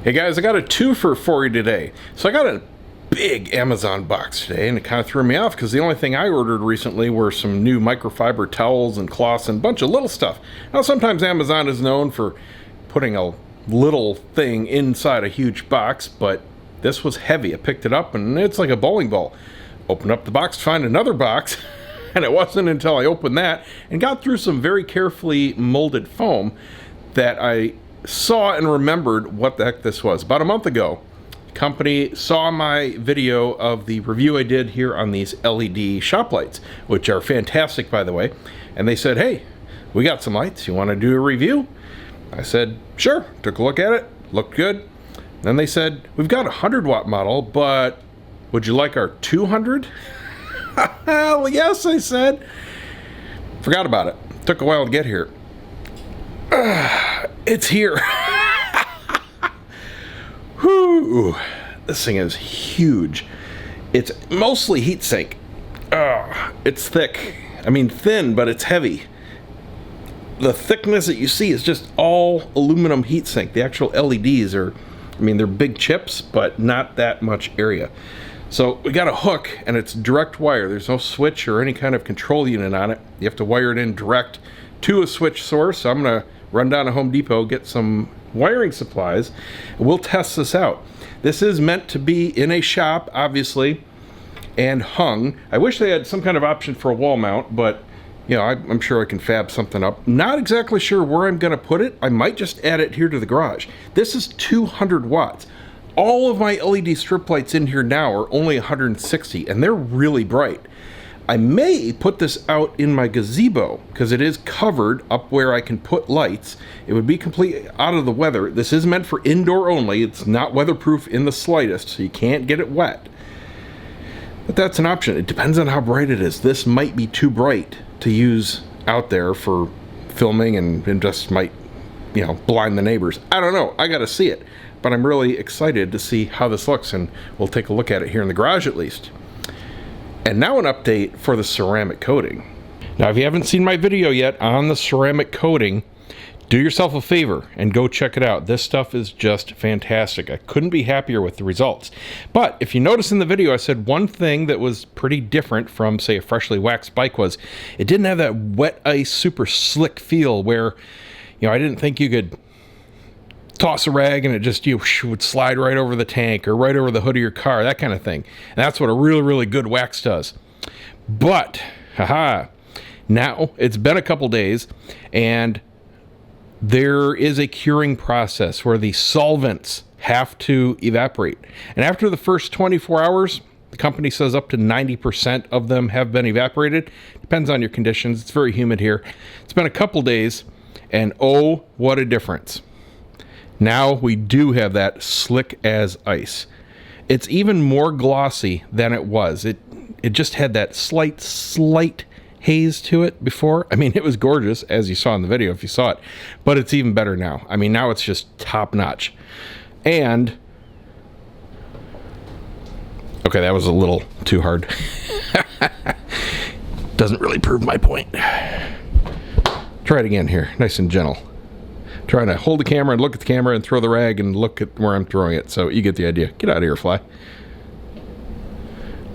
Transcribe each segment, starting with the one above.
Hey guys, I got a twofer for you today. So I got a big Amazon box today, and it kind of threw me off because the only thing I ordered recently were some new microfiber towels and cloths and a bunch of little stuff. Now sometimes Amazon is known for putting a little thing inside a huge box, but this was heavy. I picked it up and it's like a bowling ball. Opened up the box to find another box, and it wasn't until I opened that and got through some very carefully molded foam that I saw and remembered what the heck this was. About a month ago, the company saw my video of the review I did here on these LED Shoplights, which are fantastic, by the way, and they said, hey, we got some lights, you want to do a review? I said, sure. Took a look at it, looked good. Then they said, we've got a 100-watt model, but would you like our 200? Well, yes, I said. Forgot about it. Took a while to get here. It's here. Whew. This thing is huge. It's mostly heatsink. It's thick. I mean thin, but it's heavy. The thickness that you see is just all aluminum heatsink. The actual LEDs are, I mean, they're big chips, but not that much area. So we got a hook, and it's direct wire. There's no switch or any kind of control unit on it. You have to wire it in direct to a switch source. So I'm gonna run down to Home Depot, get some wiring supplies, and we'll test this out. This is meant to be in a shop, obviously, and hung. I wish they had some kind of option for a wall mount, but you know, I'm sure I can fab something up. Not exactly sure where I'm gonna put it. I might just add it here to the garage. This is 200 watts. All of my LED strip lights in here now are only 160, and they're really bright. I may put this out in my gazebo because it is covered up where I can put lights. It would be completely out of the weather. This is meant for indoor only. It's not weatherproof in the slightest, so you can't get it wet. But that's an option. It depends on how bright it is. This might be too bright to use out there for filming and just might, you know, blind the neighbors. I don't know. I got to see it. But I'm really excited to see how this looks, and we'll take a look at it here in the garage at least. And now an update for the ceramic coating. Now, if you haven't seen my video yet on the ceramic coating, do yourself a favor and go check it out. This stuff is just fantastic. I couldn't be happier with the results. But if you notice in the video, I said one thing that was pretty different from, say, a freshly waxed bike was it didn't have that wet ice, super slick feel where, you know, I didn't think you could toss a rag and it just would slide right over the tank or right over the hood of your car, that kind of thing. And that's what a really, really good wax does. But, now it's been a couple days and there is a curing process where the solvents have to evaporate. And after the first 24 hours, the company says up to 90% of them have been evaporated. Depends on your conditions. It's very humid here. It's been a couple days, and oh, what a difference. Now we do have that slick as ice. It's even more glossy than it was. It just had that slight haze to it before. I mean, it was gorgeous, as you saw in the video if you saw it, but it's even better now. I mean, now it's just top notch. And okay, that was a little too hard. Doesn't really prove my point. Try it again here, nice and gentle. Trying to hold the camera and look at the camera and throw the rag and look at where I'm throwing it. So you get the idea. Get out of here, fly.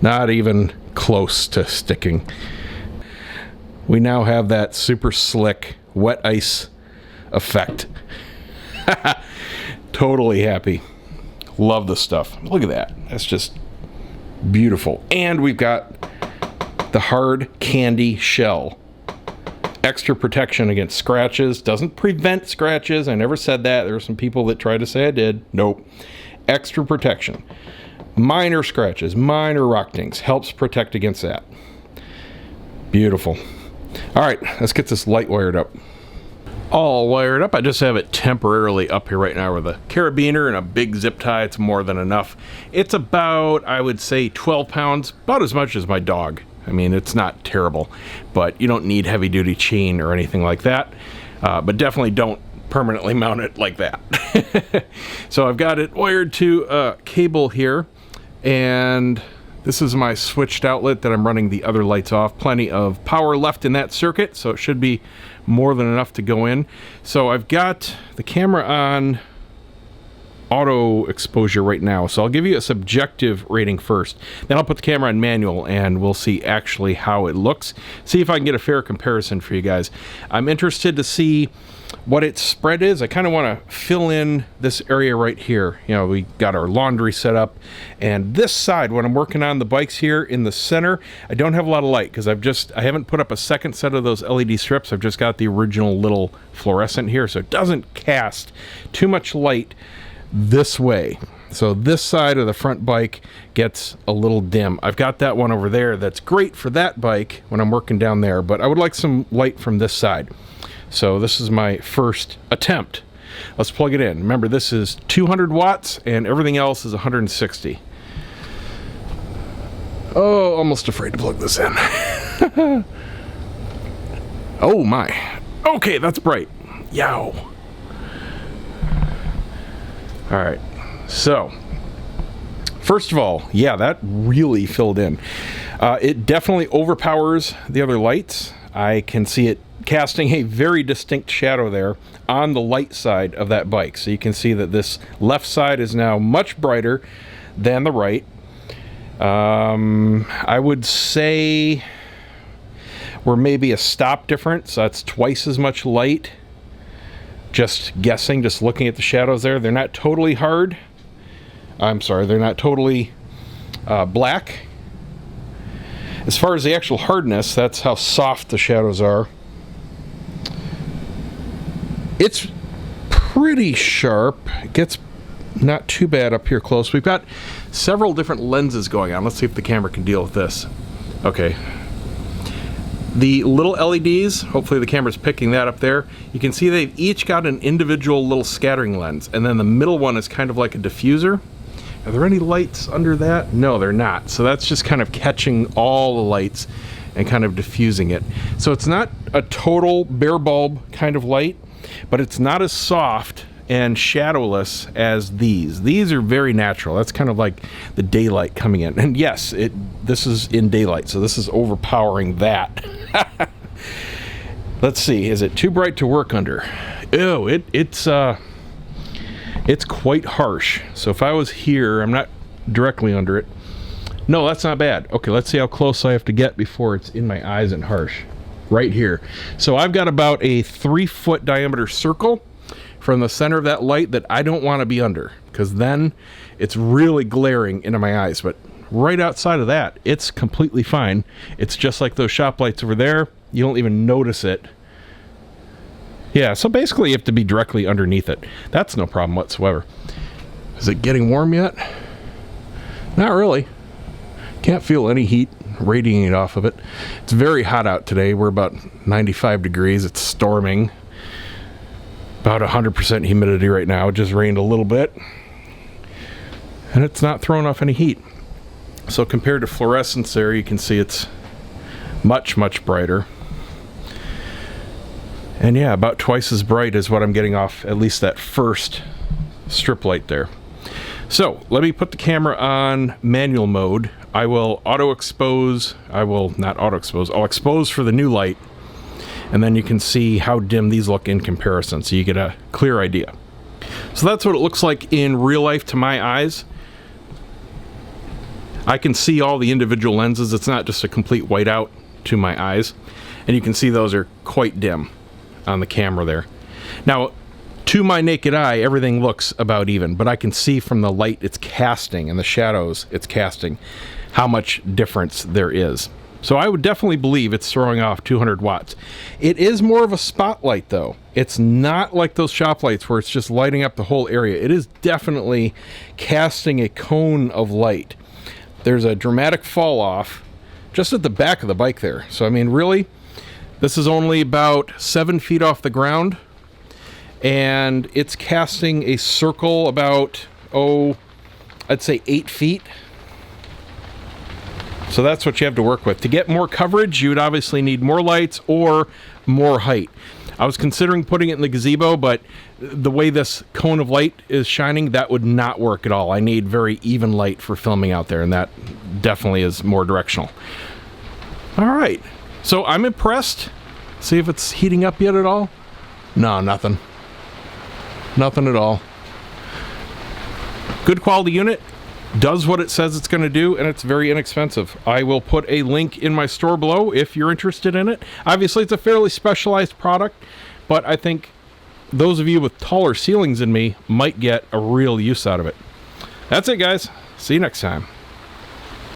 Not even close to sticking. We now have that super slick wet ice effect. Totally happy. Love the stuff. Look at that. That's just beautiful. And we've got the hard candy shell. Extra protection against scratches. Doesn't prevent scratches. I never said that. There were some people that tried to say I did. Nope. Extra protection. Minor scratches, minor rock dings. Helps protect against that. Beautiful. All right, let's get this light wired up. All wired up. I just have it temporarily up here right now with a carabiner and a big zip tie. It's more than enough. It's about, I would say, 12 pounds. About as much as my dog. I mean, it's not terrible, but you don't need heavy duty chain or anything like that. But definitely don't permanently mount it like that. So I've got it wired to a cable here, and this is my switched outlet that I'm running the other lights off. Plenty of power left in that circuit, so it should be more than enough to go in. So I've got the camera on auto exposure right now, so I'll give you a subjective rating first. Then I'll put the camera on manual and we'll see actually how it looks. See if I can get a fair comparison for you guys. I'm interested to see what its spread is. I kind of want to fill in this area right here. You know, we got our laundry set up, and this side, when I'm working on the bikes here in the center, I don't have a lot of light because I haven't put up a second set of those LED strips. I've just got the original little fluorescent here, so it doesn't cast too much light this way. So this side of the front bike gets a little dim. I've got that one over there that's great for that bike when I'm working down there, but I would like some light from this side. So this is my first attempt. Let's plug it in. Remember, this is 200 watts and everything else is 160. Oh, almost afraid to plug this in. Oh my. Okay, that's bright. Yow. All right. So, first of all, yeah, that really filled in. It definitely overpowers the other lights. I can see it casting a very distinct shadow there on the light side of that bike. So you can see that this left side is now much brighter than the right. I would say we're maybe a stop difference. That's twice as much light. Just guessing, just looking at the shadows there. They're not totally hard. I'm sorry, they're not totally black. As far as the actual hardness, that's how soft the shadows are. It's pretty sharp. It gets not too bad up here close. We've got several different lenses going on. Let's see if the camera can deal with this. Okay. The little LEDs, hopefully the camera's picking that up there. You can see they've each got an individual little scattering lens, and then the middle one is kind of like a diffuser. Are there any lights under that? No, they're not. So that's just kind of catching all the lights and kind of diffusing it. So it's not a total bare bulb kind of light, but it's not as soft and shadowless as these. These are very natural. That's kind of like the daylight coming in. And yes, this is in daylight, so this is overpowering that. Let's see, is it too bright to work under? Ew, it's quite harsh. So if I was here, I'm not directly under it. No, that's not bad. Okay, let's see how close I have to get before it's in my eyes and harsh. Right here. So I've got about a 3-foot diameter circle from the center of that light that I don't want to be under, because then it's really glaring into my eyes. But right outside of that, it's completely fine. It's just like those Shoplights over there. You don't even notice it. Yeah, so basically you have to be directly underneath it. That's no problem whatsoever. Is it getting warm yet? Not really. Can't feel any heat radiating off of it. It's very hot out today. We're about 95 degrees. It's storming. About 100% humidity right now. It just rained a little bit. And it's not throwing off any heat. So compared to fluorescence there, you can see it's much, much brighter. And yeah, about twice as bright as what I'm getting off at least that first strip light there. So let me put the camera on manual mode. I will I'll expose for the new light, and then you can see how dim these look in comparison, so you get a clear idea. So that's what it looks like in real life to my eyes. I can see all the individual lenses. It's not just a complete whiteout to my eyes, and you can see those are quite dim on the camera there. Now, to my naked eye, everything looks about even, but I can see from the light it's casting and the shadows it's casting how much difference there is. So I would definitely believe it's throwing off 200 watts. It is more of a spotlight though. It's not like those Shoplights where it's just lighting up the whole area. It is definitely casting a cone of light. There's a dramatic fall off just at the back of the bike there. So I mean, really, this is only about 7 feet off the ground, and it's casting a circle about, I'd say 8 feet. So that's what you have to work with. To get more coverage, you would obviously need more lights or more height. I was considering putting it in the gazebo, but the way this cone of light is shining, that would not work at all. I need very even light for filming out there, and that definitely is more directional. All right. So I'm impressed. See if it's heating up yet at all. No, nothing. Nothing at all. Good quality unit, does what it says it's going to do, and it's very inexpensive. I will put a link in my store below if you're interested in it. Obviously, it's a fairly specialized product, but I think those of you with taller ceilings than me might get a real use out of it. That's it, guys. See you next time.